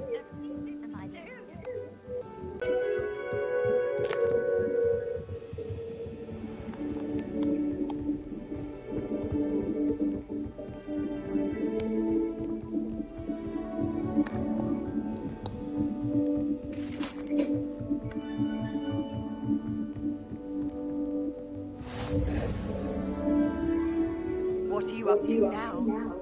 What are you up to now?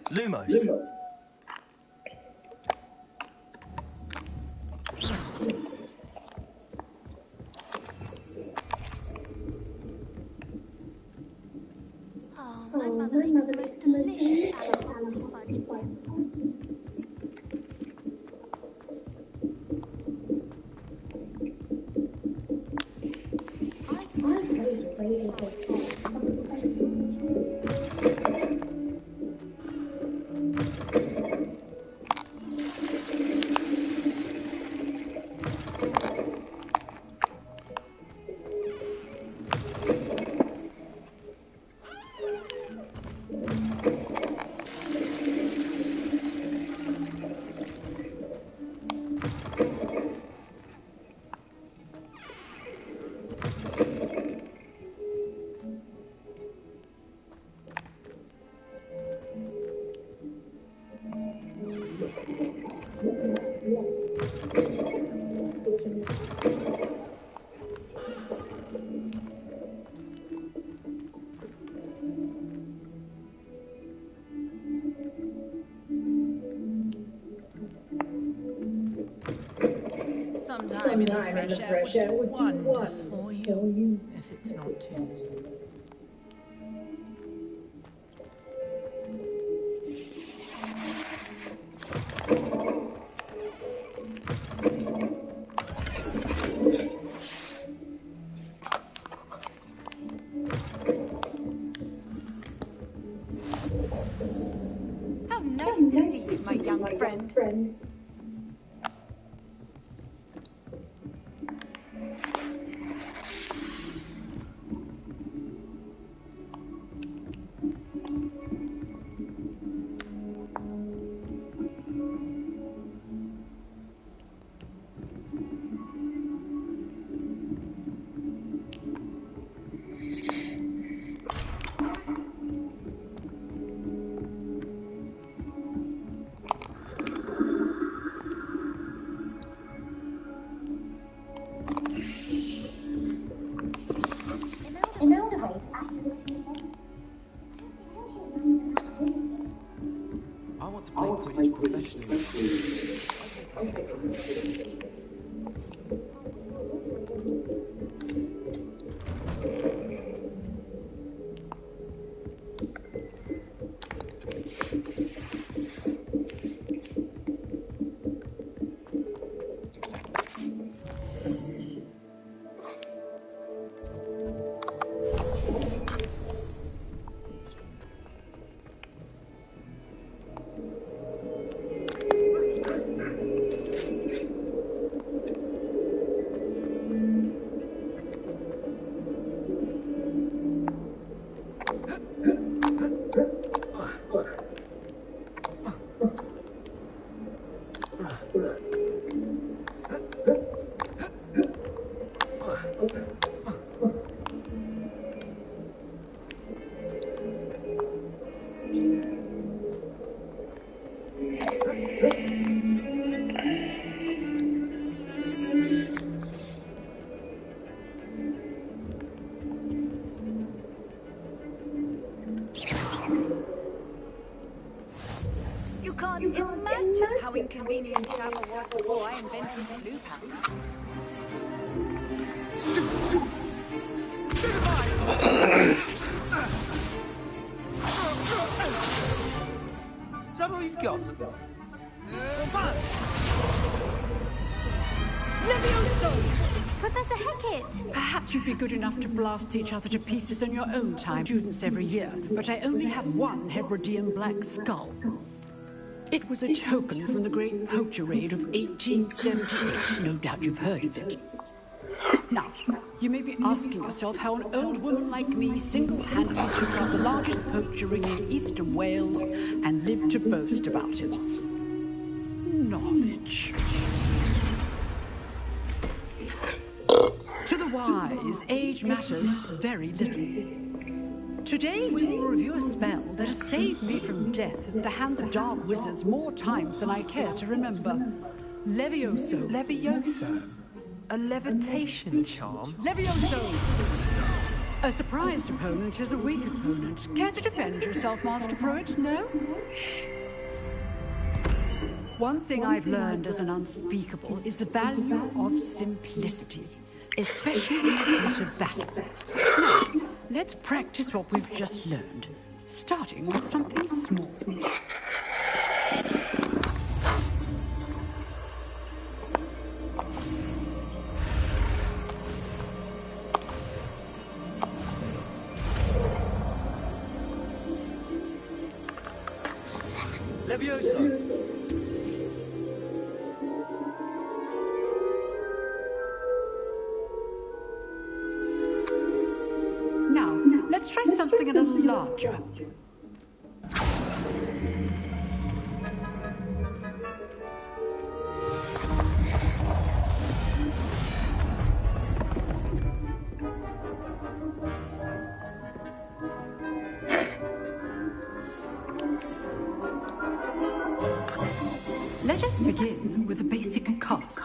Lumos. Oh, my mother makes the most delicious Alabama fudge. Sometime in the fresh air would do wonders for you, if it's not too late. How nice to see you, my young friend. I want to play Quidditch professionally. can't imagine how inconvenient travel was before I invented the blue powder. Is that all you've got? Levioso! Professor Hackett! Perhaps you'd be good enough to blast each other to pieces in your own time. Students every year, but I only have one Hebridean black skull. It was a token from the Great Poacher Raid of 1878. No doubt you've heard of it. Now, you may be asking yourself how an old woman like me single-handedly took out the largest poacher ring in eastern Wales and lived to boast about it. Knowledge. To the wise, age matters very little. Today we will review a spell that has saved me from death at the hands of dark wizards more times than I care to remember. Levioso. Levioso? A levitation charm? Levioso! A surprised opponent is a weak opponent. Care to defend yourself, Master Pruitt? No? One thing I've learned as an unspeakable is the value of simplicity, especially in the heat of battle. Now, let's practice what we've just learned, starting with something small. Levioso! Now, let's try something a little larger. Let us begin with the basic cast.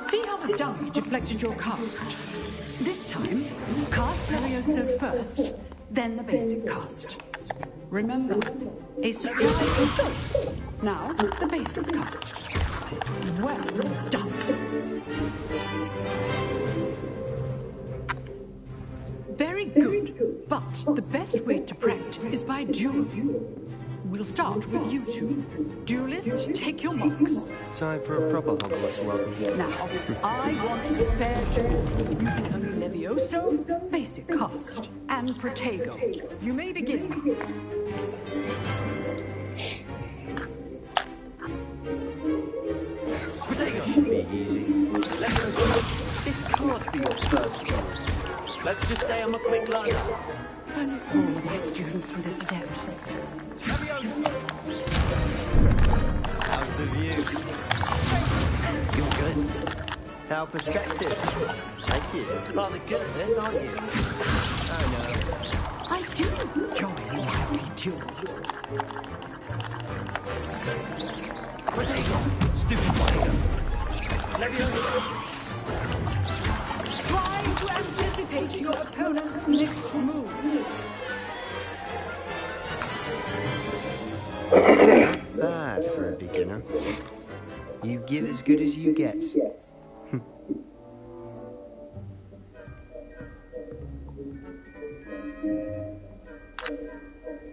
See how the dummy deflected your cast? This time, cast Levioso first, then the basic cast. Remember, a surprise. Now, the basic cast. Well done. Very good, but the best way to practice is by duel. We'll start with you two. Duelists, take your marks. Time for a proper Hogwarts welcome. Now, I want a fair duel, using only Levioso, basic cast, and Protego. You may begin. Protego should be easy. Levioso, this can't be your first choice. Let's just say I'm a quick learner. Can you pull my students from this adept? How's the view? You're good. Our perspective. Thank you. Rather good at this, aren't you? I know. I do enjoy a lively duel. Protego! Stupid Protego! Levioso! Try to anticipate your opponent's next move. Bad for a beginner. You give as good as you get.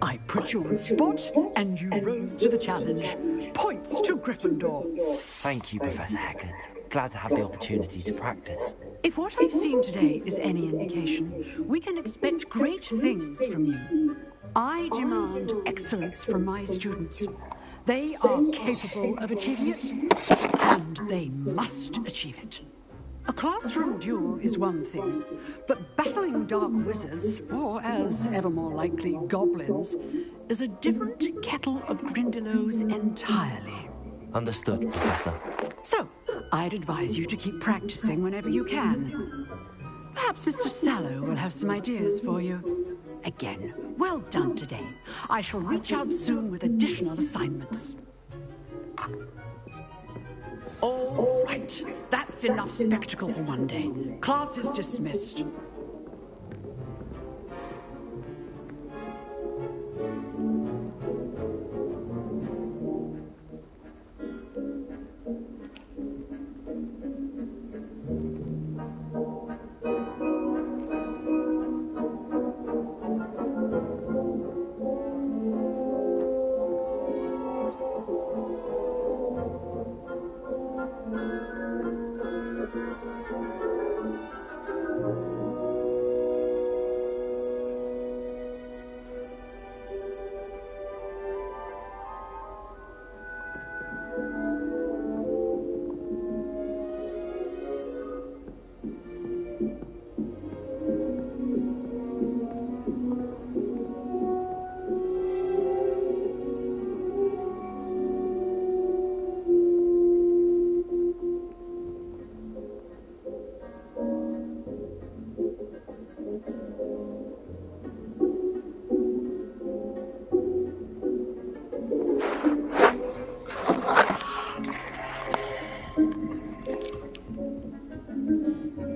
I put you on the spot, and you rose to the challenge. Points to Gryffindor. Thank you, Professor Hackett. Glad to have the opportunity to practice. If what I've seen today is any indication, we can expect great things from you. I demand excellence from my students. They are capable of achieving it, and they must achieve it. A classroom duel is one thing, but battling dark wizards, or as ever more likely, goblins, is a different kettle of Grindylows entirely. Understood, Professor. So, I'd advise you to keep practicing whenever you can. Perhaps Mr. Sallow will have some ideas for you. again. Well done today. I shall reach out soon with additional assignments. All right. That's enough spectacle for one day. Class is dismissed.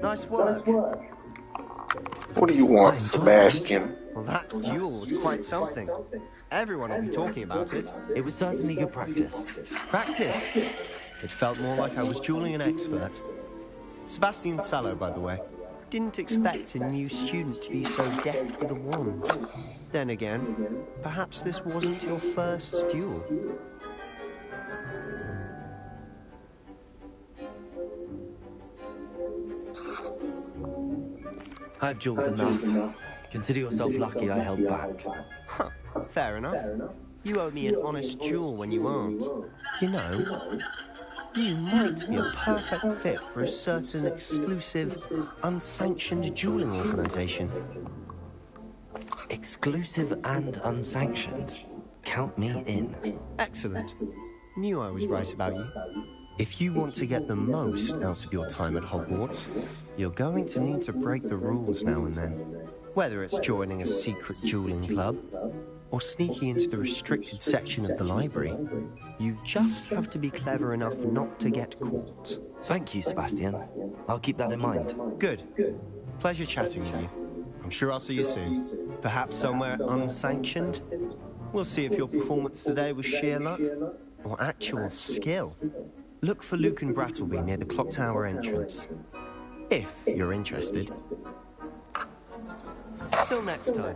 Nice work. What do you want, Sebastian? Well, that duel was quite something. Everyone will be talking about it. It was certainly good practice. Practice? It felt more like I was dueling an expert. Sebastian Sallow, by the way. Didn't expect a new student to be so deft with a wand. Then again, perhaps this wasn't your first duel. I've duelled enough. Consider yourself lucky I held back. Huh, fair enough. You owe me an honest duel when you aren't. You know, you might be a perfect fit for a certain exclusive, unsanctioned dueling organization. Exclusive and unsanctioned. Count me in. Excellent. Knew I was right about you. If you want to get the most out of your time at Hogwarts, you're going to need to break the rules now and then. Whether it's joining a secret dueling club, or sneaking into the restricted section of the library, you just have to be clever enough not to get caught. Thank you, Sebastian. I'll keep that in mind. Good. Pleasure chatting with you. I'm sure I'll see you soon. Perhaps somewhere unsanctioned? We'll see if your performance today was sheer luck, or actual skill. Look for Luke and Brattleby near the clock tower entrance. If you're interested. Till next time.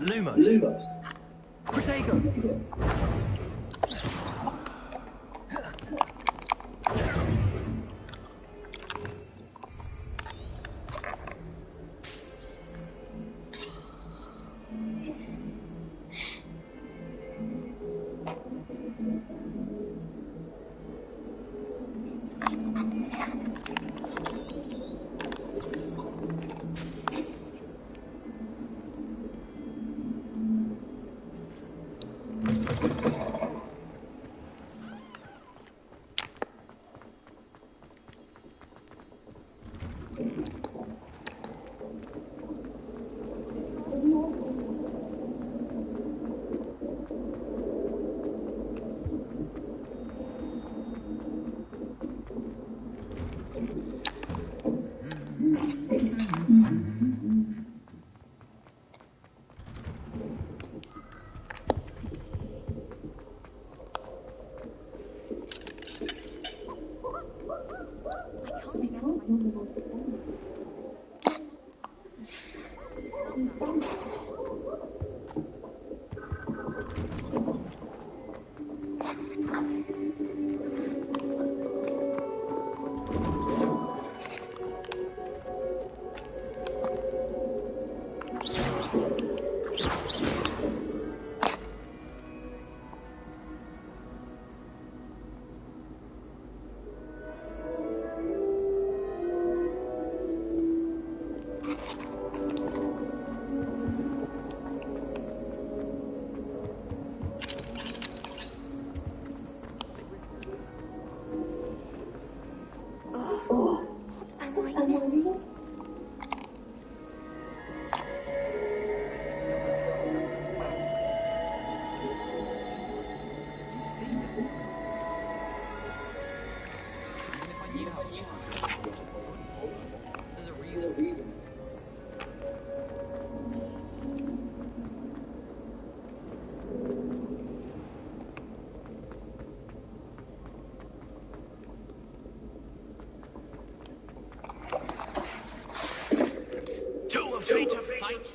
Lumos. Protego. Two of me to fight,